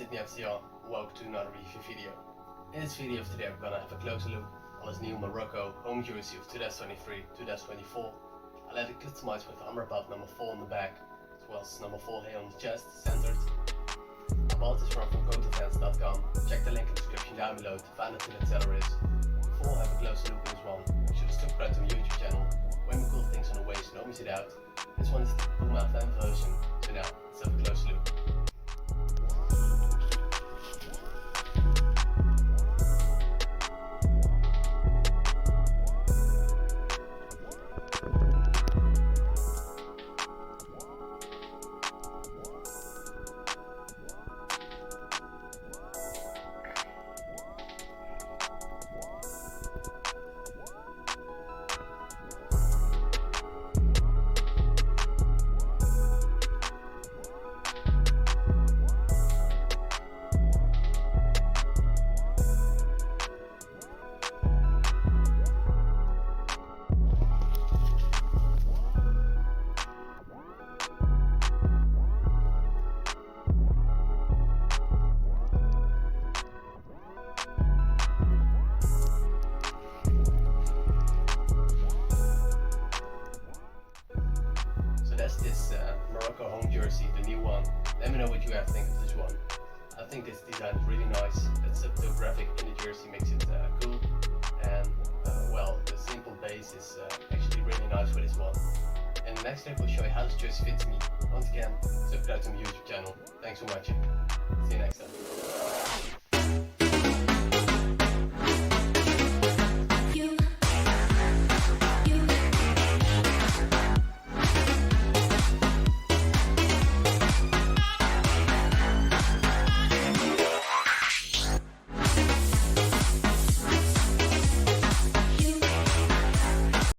Sidney F.C.R. Welcome to another review video. In this video of today I'm gonna have a closer look on this new Morocco home jersey of 2023-2024. I'll have it customized with Amrabat number 4 on the back, as well as number 4 here on the chest, centered. I bought this from Kotofans.com. Check the link in the description down below to find out who that seller is. Before I have a closer look at this one, you should subscribe to my YouTube channel. Way more cool things on the way, so don't miss it out. This one is the PUMA fan version, so now let's have a closer look. This Morocco home jersey, the new one. Let me know what you guys think of this one. I think this design is really nice. That subtle graphic in the jersey makes it cool, and well, the simple base is actually really nice for this one. In the next clip I'll show you how this jersey fits me. Once again, subscribe to my YouTube channel. Thanks for watching. See you next time.